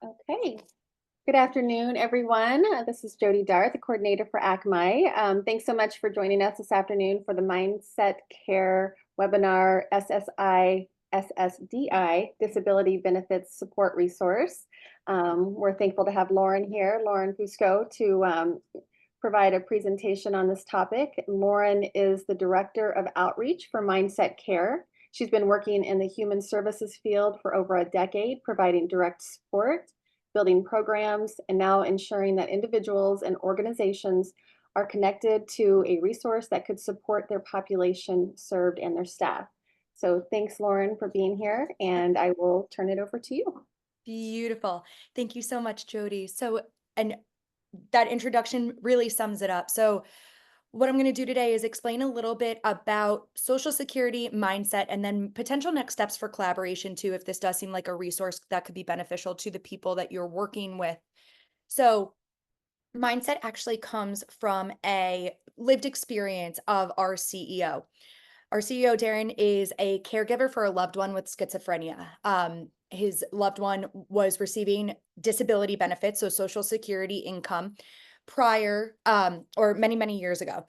Okay. Good afternoon, everyone. This is Jody Dart, the coordinator for ACMHAI. Thanks so much for joining us this afternoon for the Mindset Care webinar, SSI, SSDI, Disability Benefits Support Resource. We're thankful to have Lauren here, Lauren Fusco, to provide a presentation on this topic. Lauren is the Director of Outreach for Mindset Care. She's been working in the human services field for over a decade, providing direct support, building programs, and now ensuring that individuals and organizations are connected to a resource that could support their population served and their staff. So thanks, Lauren, for being here, and I will turn it over to you. Beautiful. Thank you so much, Jody. And that introduction really sums it up. What I'm going to do today is explain a little bit about Social Security mindset and then potential next steps for collaboration too, if this does seem like a resource that could be beneficial to the people that you're working with. So, mindset actually comes from a lived experience of our CEO. Our CEO, Darren, is a caregiver for a loved one with schizophrenia. His loved one was receiving disability benefits, so Social Security income, prior or many, many years ago.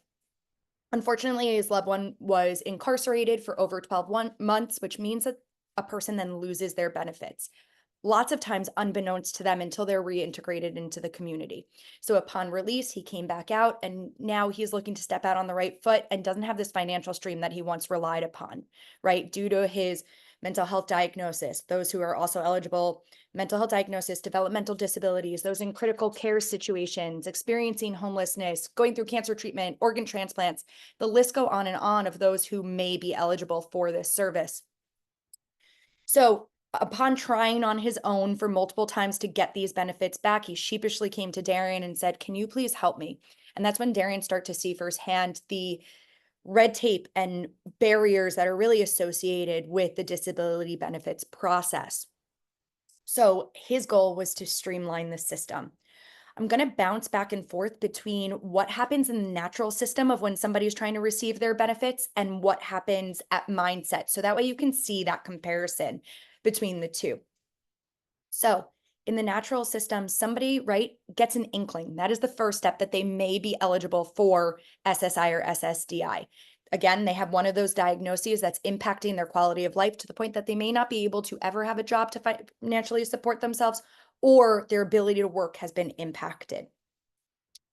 Unfortunately, his loved one was incarcerated for over 12 months, which means that a person then loses their benefits. Lots of times unbeknownst to them until they're reintegrated into the community. So upon release, he came back out and now he's looking to step out on the right foot and doesn't have this financial stream that he once relied upon, right? Due to his mental health diagnosis, those who are also eligible, mental health diagnosis, developmental disabilities, those in critical care situations, experiencing homelessness, going through cancer treatment, organ transplants, the list go on and on of those who may be eligible for this service. So upon trying on his own for multiple times to get these benefits back, he sheepishly came to Darian and said, "Can you please help me?" And that's when Darian started to see firsthand the red tape and barriers that are really associated with the disability benefits process. So his goal was to streamline the system. I'm going to bounce back and forth between what happens in the natural system of when somebody's trying to receive their benefits and what happens at mindset. So that way you can see that comparison between the two. So in the natural system, somebody, right, gets an inkling. That is the first step that they may be eligible for SSI or SSDI. Again, they have one of those diagnoses that's impacting their quality of life to the point that they may not be able to ever have a job to financially support themselves, or their ability to work has been impacted.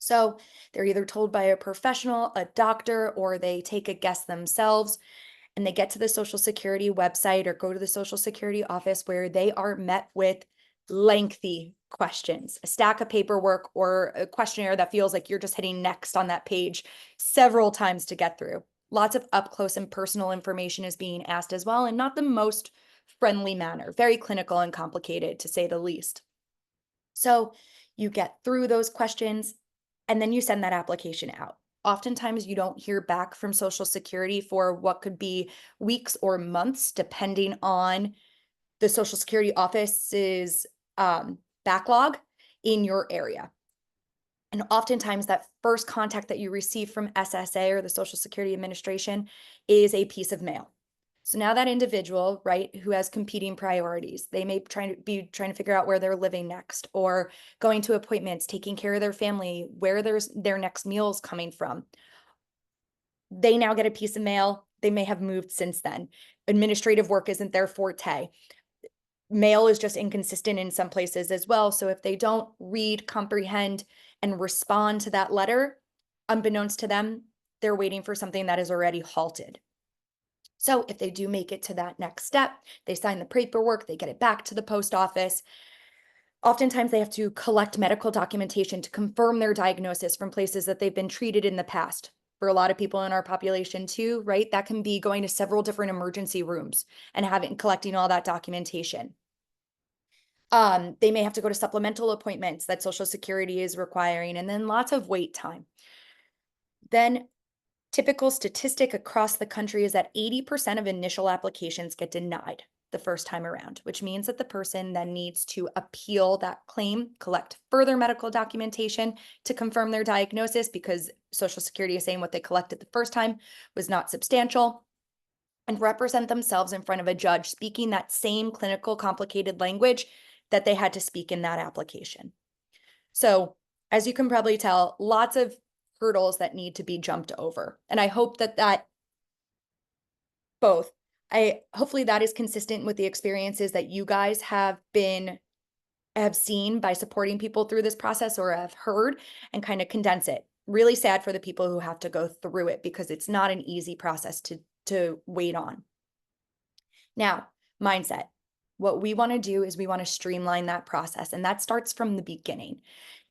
So they're either told by a professional, a doctor, or they take a guess themselves and they get to the Social Security website or go to the Social Security office where they are met with lengthy questions, a stack of paperwork or a questionnaire that feels like you're just hitting next on that page several times to get through. Lots of up close and personal information is being asked as well, and not the most friendly manner, very clinical and complicated to say the least. So you get through those questions and then you send that application out. Oftentimes, you don't hear back from Social Security for what could be weeks or months, depending on the Social Security office's backlog in your area. And oftentimes, that first contact that you receive from SSA or the Social Security Administration is a piece of mail. So now that individual, right, who has competing priorities, they may be trying to figure out where they're living next or going to appointments, taking care of their family, where their next meals coming from. They now get a piece of mail. They may have moved since then. Administrative work isn't their forte. Mail is just inconsistent in some places as well. So if they don't read, comprehend, and respond to that letter, unbeknownst to them, they're waiting for something that is already halted. So if they do make it to that next step, they sign the paperwork, they get it back to the post office. Oftentimes they have to collect medical documentation to confirm their diagnosis from places that they've been treated in the past. For a lot of people in our population too, right? That can be going to several different emergency rooms and collecting all that documentation. They may have to go to supplemental appointments that Social Security is requiring, and then lots of wait time. Then typical statistic across the country is that 80% of initial applications get denied the first time around, which means that the person then needs to appeal that claim, collect further medical documentation to confirm their diagnosis because Social Security is saying what they collected the first time was not substantial, and represent themselves in front of a judge speaking that same clinical complicated language that they had to speak in that application. So as you can probably tell, lots of hurdles that need to be jumped over. And I hope that both, hopefully that is consistent with the experiences that you guys have seen by supporting people through this process or have heard, and kind of condense it. Really sad for the people who have to go through it because it's not an easy process to wait on. Now, mindset. What we want to do is we want to streamline that process, and that starts from the beginning.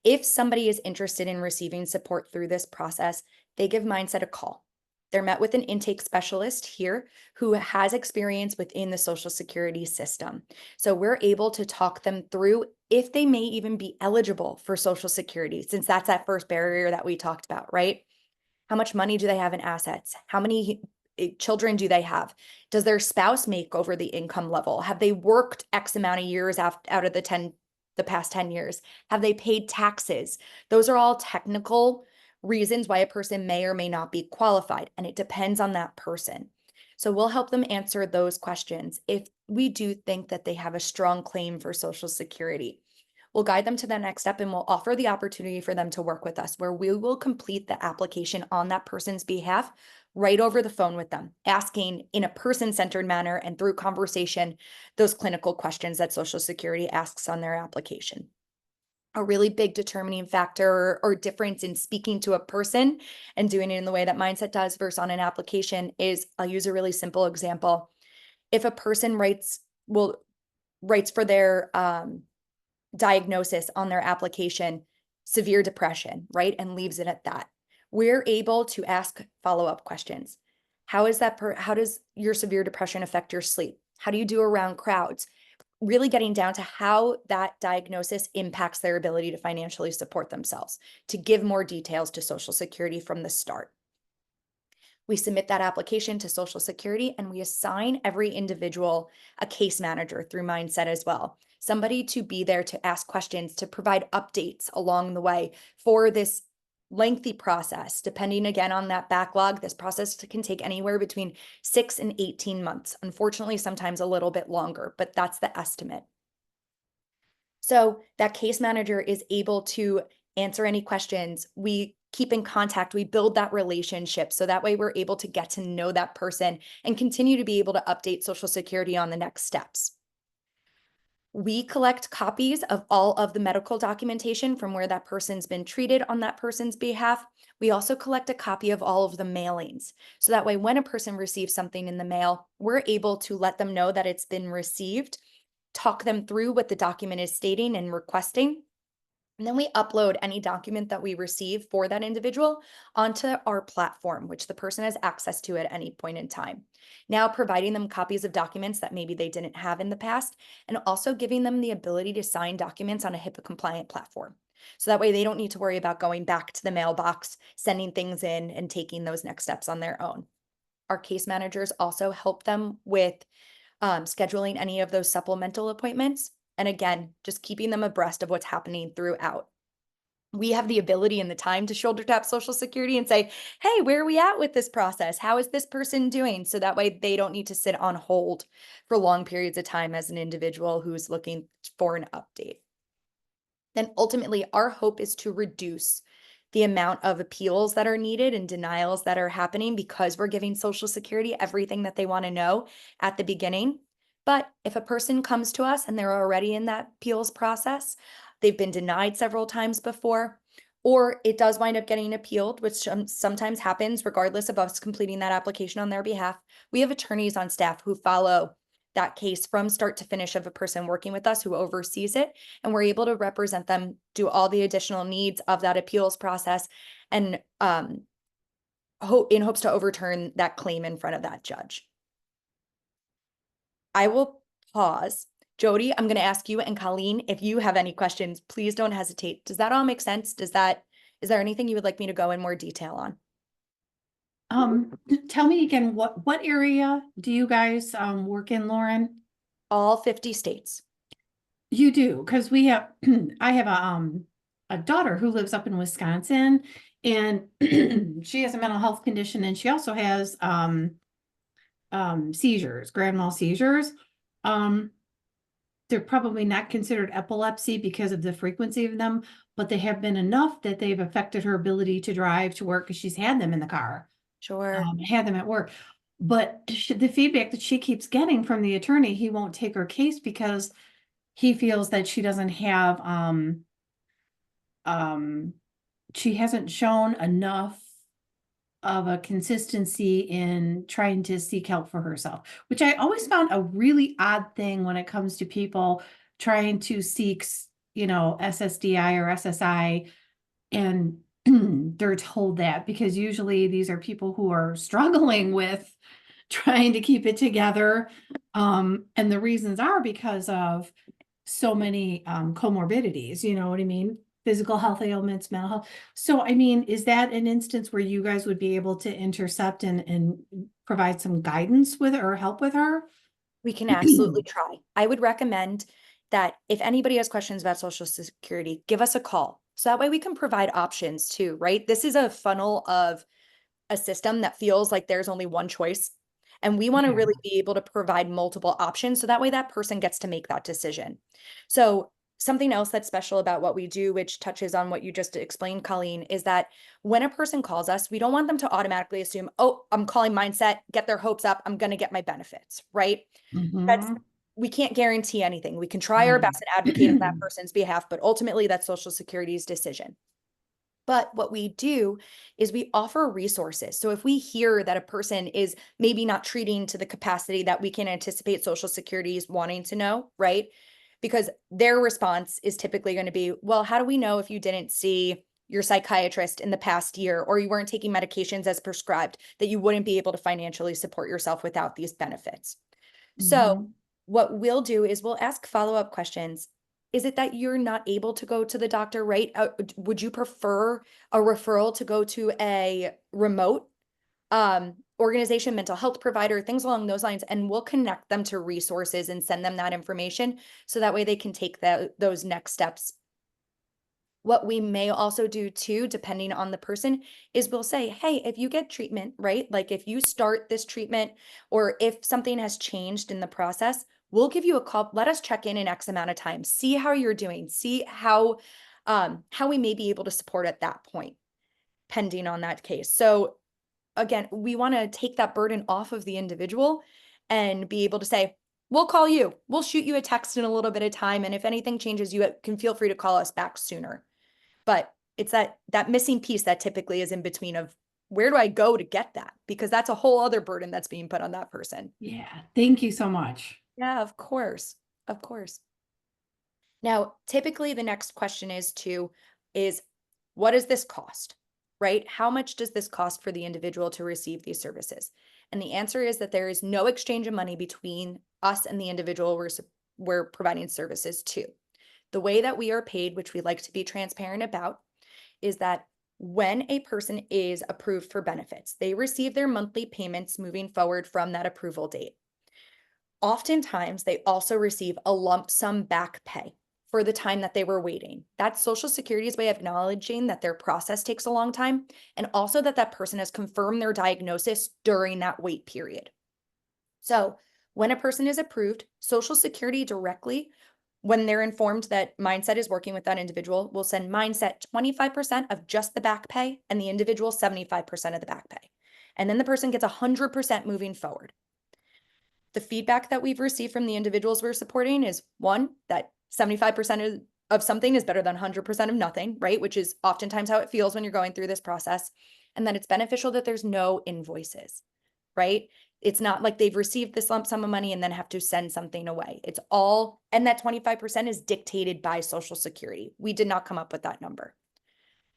If somebody is interested in receiving support through this process, they give Mindset a call. They're met with an intake specialist here who has experience within the Social Security system. So we're able to talk them through if they may even be eligible for Social Security, since that's that first barrier that we talked about, right? How much money do they have in assets? How many children do they have? Does their spouse make over the income level? Have they worked X amount of years out of the past 10 years? Have they paid taxes? Those are all technical reasons why a person may or may not be qualified, and it depends on that person. So we'll help them answer those questions if we do think that they have a strong claim for Social Security. We'll guide them to the next step, and we'll offer the opportunity for them to work with us, where we will complete the application on that person's behalf right over the phone with them, asking in a person-centered manner and through conversation those clinical questions that Social Security asks on their application. A really big determining factor or difference in speaking to a person and doing it in the way that Mindset does versus on an application is, I'll use a really simple example. If a person writes for their diagnosis on their application, severe depression, right? And leaves it at that. We're able to ask follow-up questions. How does your severe depression affect your sleep? How do you do around crowds? Really getting down to how that diagnosis impacts their ability to financially support themselves, to give more details to Social Security from the start. We submit that application to Social Security, and we assign every individual a case manager through Mindset as well. Somebody to be there to ask questions, to provide updates along the way for this lengthy process. Depending again on that backlog, this process can take anywhere between 6 and 18 months. Unfortunately, sometimes a little bit longer, but that's the estimate. So that case manager is able to answer any questions. We keep in contact, we build that relationship. So that way we're able to get to know that person and continue to be able to update Social Security on the next steps. We collect copies of all of the medical documentation from where that person's been treated on that person's behalf. We also collect a copy of all of the mailings. So that way, when a person receives something in the mail, we're able to let them know that it's been received, talk them through what the document is stating and requesting. And then we upload any document that we receive for that individual onto our platform, which the person has access to at any point in time. Now providing them copies of documents that maybe they didn't have in the past, and also giving them the ability to sign documents on a HIPAA compliant platform. So that way they don't need to worry about going back to the mailbox, sending things in, and taking those next steps on their own. Our case managers also help them with scheduling any of those supplemental appointments. And again, just keeping them abreast of what's happening throughout. We have the ability and the time to shoulder tap Social Security and say, hey, where are we at with this process? How is this person doing? So that way they don't need to sit on hold for long periods of time as an individual who's looking for an update. Then ultimately, our hope is to reduce the amount of appeals that are needed and denials that are happening because we're giving Social Security everything that they want to know at the beginning. But if a person comes to us and they're already in that appeals process, they've been denied several times before, or it does wind up getting appealed, which sometimes happens regardless of us completing that application on their behalf, we have attorneys on staff who follow that case from start to finish of a person working with us who oversees it, and we're able to represent them, do all the additional needs of that appeals process, and in hopes to overturn that claim in front of that judge. I will pause. Jody, I'm going to ask you, and Colleen, if you have any questions, please don't hesitate. Does that all make sense? Is there anything you would like me to go in more detail on? Tell me again, what area do you guys work in, Lauren? All 50 states. You do, because we have I have a daughter who lives up in Wisconsin, and she has a mental health condition, and she also has seizures, grand mal seizures. they're probably not considered epilepsy because of the frequency of them, but they have been enough that they've affected her ability to drive to work because she's had them in the car, Sure. had them at work. But the feedback that she keeps getting from the attorney, he won't take her case because he feels that she doesn't have, she hasn't shown enough of a consistency in trying to seek help for herself, which I always found a really odd thing when it comes to people trying to seek, SSDI or SSI, and they're told that, because usually these are people who are struggling with trying to keep it together. And the reasons are because of so many comorbidities, you know what I mean? Physical health ailments, mental health. So, I mean, is that an instance where you guys would be able to intercept and provide some guidance with or help with her? We can absolutely try. I would recommend that if anybody has questions about Social Security, give us a call. So that way we can provide options too, right? This is a funnel of a system that feels like there's only one choice. And we want to Yeah. really be able to provide multiple options. So that way that person gets to make that decision. So something else that's special about what we do, which touches on what you just explained, Colleen, is that when a person calls us, we don't want them to automatically assume, oh, I'm calling Mindset, get their hopes up, I'm going to get my benefits, right? That's Mhm. We can't guarantee anything. We can try our Right. best and advocate on that person's behalf, but ultimately that's Social Security's decision. But what we do is we offer resources. So if we hear that a person is maybe not treating to the capacity that we can anticipate Social Security is wanting to know, right? Because their response is typically going to be, well, how do we know if you didn't see your psychiatrist in the past year or you weren't taking medications as prescribed that you wouldn't be able to financially support yourself without these benefits? So Mhm. what we'll do is we'll ask follow-up questions. Is it that you're not able to go to the doctor, right? Would you prefer a referral to go to a remote organization, mental health provider, things along those lines, and we'll connect them to resources and send them that information so that way they can take those next steps. What we may also do too, depending on the person, is we'll say, hey, if you get treatment, right? Like if you start this treatment or if something has changed in the process, we'll give you a call. Let us check in X amount of time, see how you're doing, see how we may be able to support at that point, pending on that case. So again, we want to take that burden off of the individual and be able to say, we'll call you, we'll shoot you a text in a little bit of time. And if anything changes, you can feel free to call us back sooner. But it's that missing piece that typically is in between of where do I go to get that? Because that's a whole other burden that's being put on that person. Yeah. Thank you so much. Yeah, of course. Of course. Now, typically the next question is what does this cost? Right? How much does this cost for the individual to receive these services? And the answer is that there is no exchange of money between us and the individual we're providing services to. The way that we are paid, which we like to be transparent about, is that when a person is approved for benefits, they receive their monthly payments moving forward from that approval date. Oftentimes, they also receive a lump sum back pay for the time that they were waiting. That's Social Security's way of acknowledging that their process takes a long time and also that that person has confirmed their diagnosis during that wait period. So, when a person is approved, Social Security directly, when they're informed that Mindset is working with that individual, will send Mindset 25% of just the back pay and the individual 75% of the back pay. And then the person gets 100% moving forward. The feedback that we've received from the individuals we're supporting is one, that 75% of something is better than 100% of nothing, right? Which is oftentimes how it feels when you're going through this process. And that it's beneficial that there's no invoices, right? It's not like they've received this lump sum of money and then have to send something away. It's all, and that 25% is dictated by Social Security. We did not come up with that number.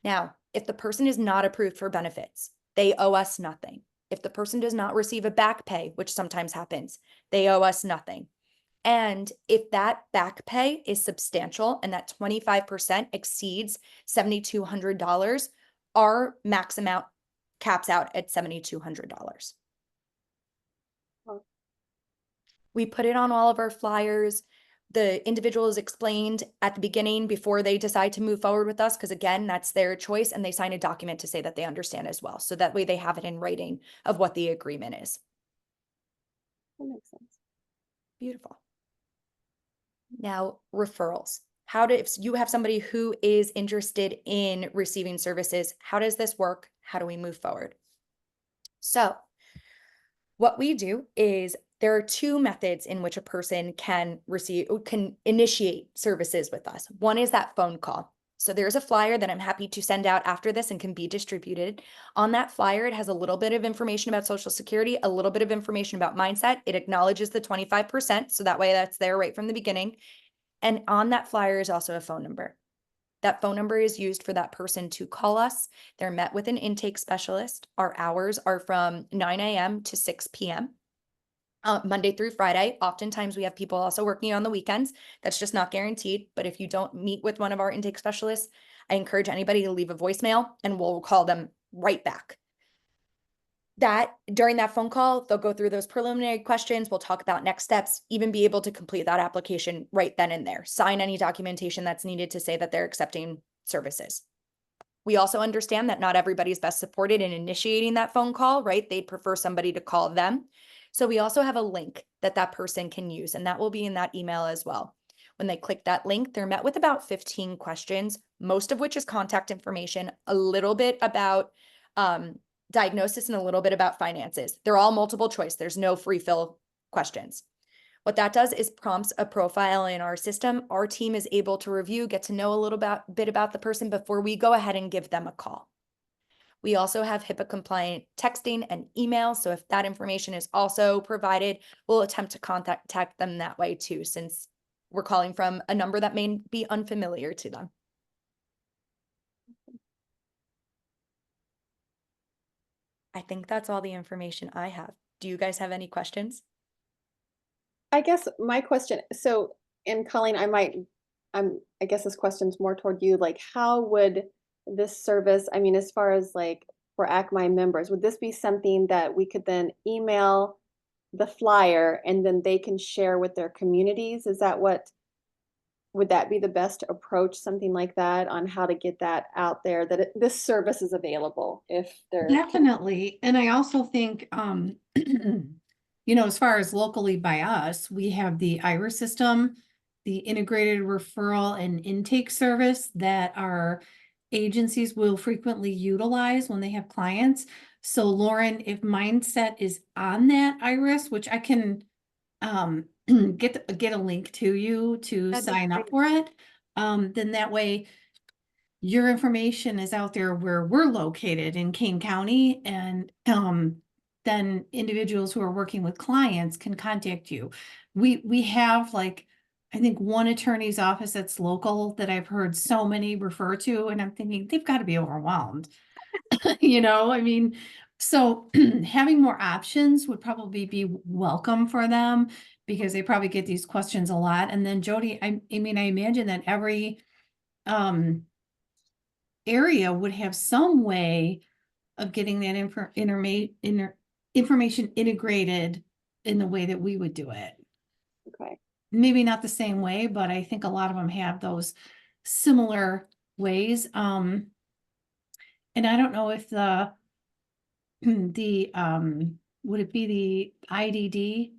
Now, if the person is not approved for benefits, they owe us nothing. If the person does not receive a back pay, which sometimes happens, they owe us nothing. And if that back pay is substantial and that 25% exceeds $7,200, our max amount caps out at $7,200. We put it on all of our flyers. The individual is explained at the beginning before they decide to move forward with us, because again, that's their choice, and they sign a document to say that they understand as well. So that way they have it in writing of what the agreement is. That makes sense. Beautiful. Now, referrals. If you have somebody who is interested in receiving services, how does this work? How do we move forward? So, what we do is there are two methods in which a person can initiate services with us. One is that phone call. So there's a flyer that I'm happy to send out after this and can be distributed. On that flyer, it has a little bit of information about Social Security, a little bit of information about mindset. It acknowledges the 25%, so that way that's there right from the beginning. And on that flyer is also a phone number. That phone number is used for that person to call us. They're met with an intake specialist. Our hours are from 9 a.m. to 6 p.m. Monday through Friday. Oftentimes we have people also working on the weekends. That's just not guaranteed. But if you don't meet with one of our intake specialists, I encourage anybody to leave a voicemail and we'll call them right back. During that phone call, they'll go through those preliminary questions. We'll talk about next steps, even be able to complete that application right then and there. Sign any documentation that's needed to say that they're accepting services. We also understand that not everybody's best supported in initiating that phone call, right? They'd prefer somebody to call them. So we also have a link that that person can use, and that will be in that email as well. When they click that link, they're met with about 15 questions, most of which is contact information, a little bit about diagnosis, and a little bit about finances. They're all multiple choice. There's no free fill questions. What that does is prompts a profile in our system. Our team is able to review, get to know a little bit about the person before we go ahead and give them a call. We also have HIPAA compliant texting and email. So if that information is also provided, we'll attempt to contact them that way too, since we're calling from a number that may be unfamiliar to them. I think that's all the information I have. Do you guys have any questions? I guess my question, so in Colleen, I guess this question's more toward you, like how would this service, I mean, as far as like for ACMHAI members, would this be something that we could then email the flyer and then they can share with their communities? Would that be the best approach, something like that, on how to get that out there, that this service is available if they're. Definitely. And I also think, as far as locally by us, we have the IRIS system, the integrated referral and intake service that our agencies will frequently utilize when they have clients. So Lauren, if Mindset is on that IRIS, which I can get a link to you to That'd be sign up great. for it, then that way your information is out there where we're located in Kane County, and then individuals who are working with clients can contact you. We have like, I think one attorney's office that's local that I've heard so many refer to, and I'm thinking they've got to be overwhelmed. I mean, so having more options would probably be welcome for them because they probably get these questions a lot. And then Jody, I mean, I imagine that every area would have some way of getting that information integrated in the way that we would do it. Okay. Maybe not the same way, but I think a lot of them have those similar ways. And I don't know if would it be the IDD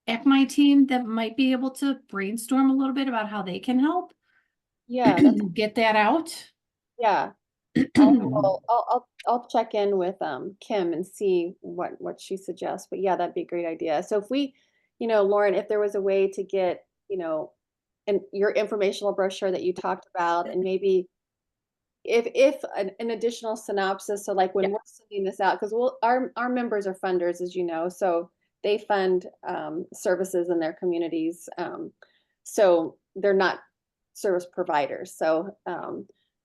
ACMHAI team that might be able to brainstorm a little bit about how they can help Yeah, that's, get that out? yeah. I'll check in with Kim and see what she suggests. But yeah, that'd be a great idea. So if we, Lauren, if there was a way to get, and your informational brochure that you talked about, and maybe if an additional synopsis, so like when Yeah. we're sending this out, because our members are funders, as you know, so they fund services in their communities. So they're not service providers. So,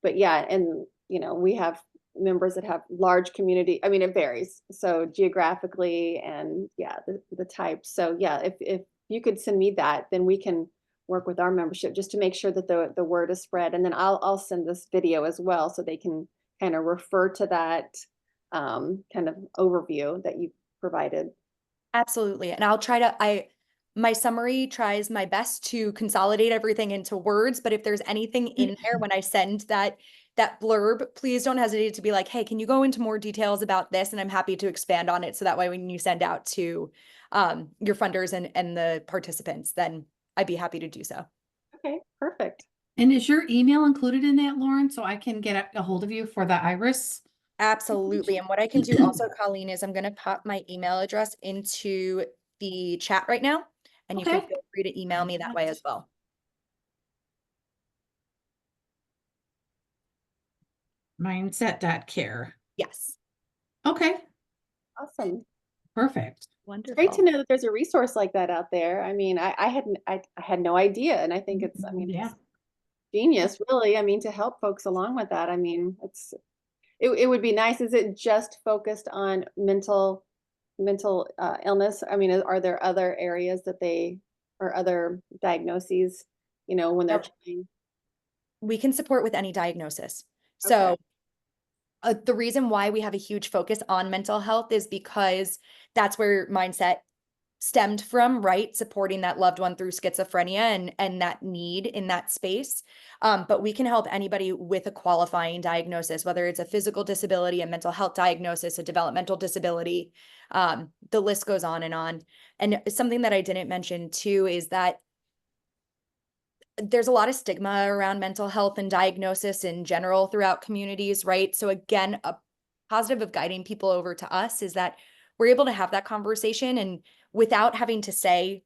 but yeah, and we have members that have large community. I mean, it varies. So geographically and yeah, the type. So yeah, if you could send me that, then we can work with our membership just to make sure that the word is spread. And then I'll send this video as well so they can kind of refer to that kind of overview that you provided. Absolutely. And my summary tries my best to consolidate everything into words, but if there's anything in there when I send that blurb, please don't hesitate to be like, hey, can you go into more details about this? And I'm happy to expand on it. So that way, when you send out to your funders and the participants, then I'd be happy to do so. Okay, perfect. And is your email included in that, Lauren, so I can get a hold of you for the iris? Absolutely. And what I can do also, Colleen, is I'm going to pop my email address into the chat right now, and you can Okay. feel free to email me that way as well. Mindset.care. Yes. Okay, Awesome. perfect. It's Wonderful. great to know that there's a resource like that out there. I mean, I had no idea, and I think I mean, Yeah. it's genius, really. I mean, to help folks along with that. I mean, it would be nice. Is it just focused on mental illness? I mean, are there other areas that they or other diagnoses, when they're Yep. trying? We can support with any diagnosis. Okay. So the reason why we have a huge focus on mental health is because that's where mindset stemmed from, right? Supporting that loved one through schizophrenia and that need in that space. But we can help anybody with a qualifying diagnosis, whether it's a physical disability, a mental health diagnosis, a developmental disability. The list goes on. And something that I didn't mention too is that there's a lot of stigma around mental health and diagnosis in general throughout communities, right? So again, a positive of guiding people over to us is that we're able to have that conversation, and without having to say,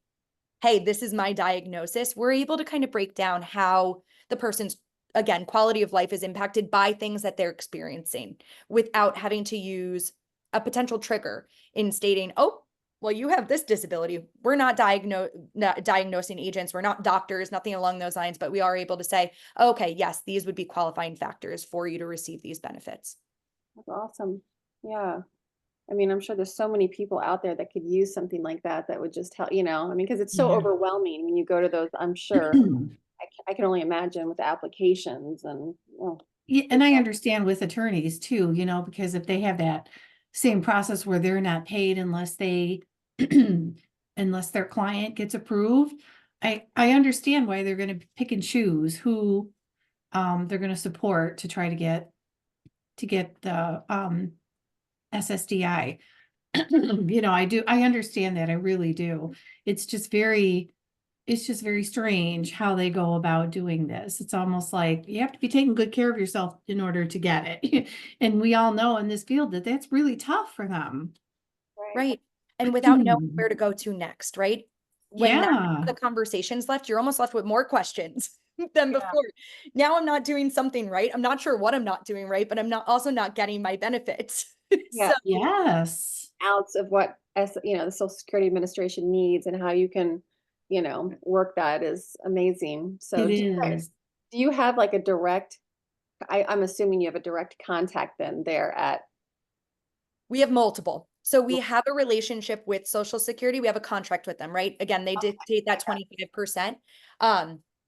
hey, this is my diagnosis, we're able to kind of break down how the person's, again, quality of life is impacted by things that they're experiencing without having to use a potential trigger in stating, oh, well, you have this disability. We're not diagnosing agents. We're not doctors, nothing along those lines, but we are able to say, okay, yes, these would be qualifying factors for you to receive these benefits. That's awesome. Yeah. I mean, I'm sure there's so many people out there that could use something like that that would just help, I mean, because it's so Yeah. overwhelming when you go to those, I'm sure. I can only imagine with the applications and, well, Yeah, and I understand with attorneys too, because if they have that same process where they're not paid unless they unless their client gets approved, I understand why they're going to pick and choose who they're going to support to try to get the SSDI. I understand that. I really do. It's just very strange how they go about doing this. It's almost like you have to be taking good care of yourself in order to get it. And we all know in this field that that's really tough for them. Right. And without knowing where to go to next, right? When that's Yeah. the conversation's left, you're almost left with more questions than yeah, before. Now I'm not doing something right. I'm not sure what I'm not doing right, but I'm not also not getting my benefits. yeah, So Yes. outs of what, the Social Security Administration needs and how you can, work that is amazing. So It is. do you have like a direct, I'm assuming you have a direct contact then there at, we have multiple. So we have a relationship with Social Security. We have a contract with them, right? Again, they dictate that 25%.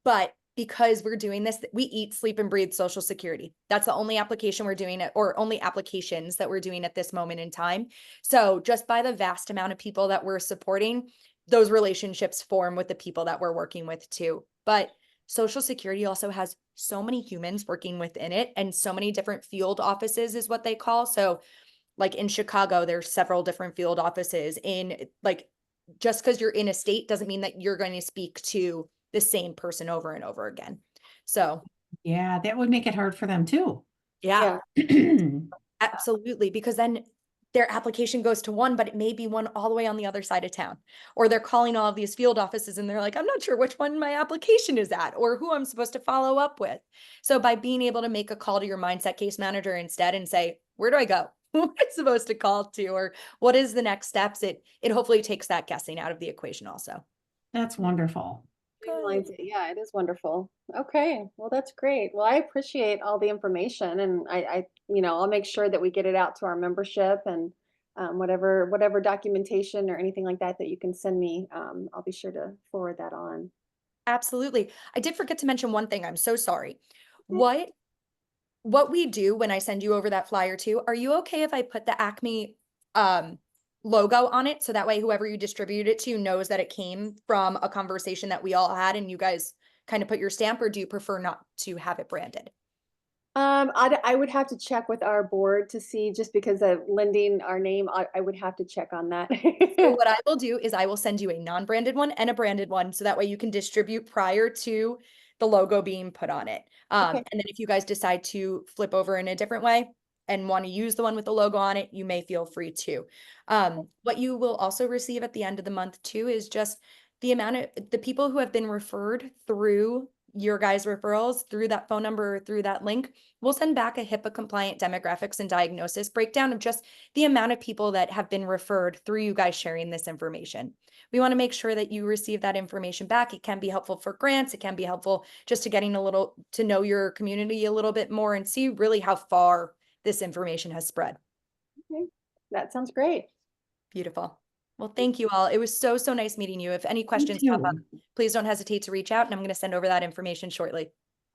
But because we're doing this, we eat, sleep, and breathe Social Security. That's the only application we're doing it, or only applications that we're doing at this moment in time. So just by the vast amount of people that we're supporting, those relationships form with the people that we're working with too. But Social Security also has so many humans working within it, and so many different field offices is what they call. So like in Chicago, there's several different field offices like, just because you're in a state doesn't mean that you're going to speak to the same person over and over again. So Yeah, that would make it hard for them too. yeah, yeah, absolutely. Because then their application goes to one, but it may be one all the way on the other side of town. Or they're calling all of these field offices and they're like, I'm not sure which one my application is at or who I'm supposed to follow up with. So by being able to make a call to your mindset case manager instead and say, where do I go? Who am I supposed to call to? Or what is the next steps? It hopefully takes that guessing out of the equation also. That's wonderful. streamlines it. Yeah, it is wonderful. Okay, well, that's great. Well, I appreciate all the information, and I'll make sure that we get it out to our membership and whatever documentation or anything like that that you can send me, I'll be sure to forward that on. Absolutely. I did forget to mention one thing. I'm so sorry. Okay. What we do when I send you over that flyer too, are you okay if I put the Acme logo on it so that way whoever you distribute it to knows that it came from a conversation that we all had and you guys kind of put your stamp, or do you prefer not to have it branded? I would have to check with our board to see, just because of lending our name, I would have to check on that. So what I will do is I will send you a non-branded one and a branded one, so that way you can distribute prior to the logo being put on it. Okay. And then if you guys decide to flip over in a different way and want to use the one with the logo on it, you may feel free to. What you will also receive at the end of the month too is just the amount of the people who have been referred through your guys' referrals, through that phone number, through that link. We'll send back a HIPAA compliant demographics and diagnosis breakdown of just the amount of people that have been referred through you guys sharing this information. We want to make sure that you receive that information back. It can be helpful for grants. It can be helpful just to getting a little to know your community a little bit more and see really how far this information has spread. Okay. That sounds great. Beautiful. Well, thank you all. It was so, so nice meeting you. If any questions pop up, please don't hesitate to reach out, and I'm going to send over that information shortly.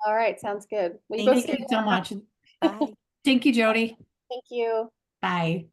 All right, sounds good. Will you Thank both Thank you so much. Bye. Thank you, Jody. Thank you. Bye.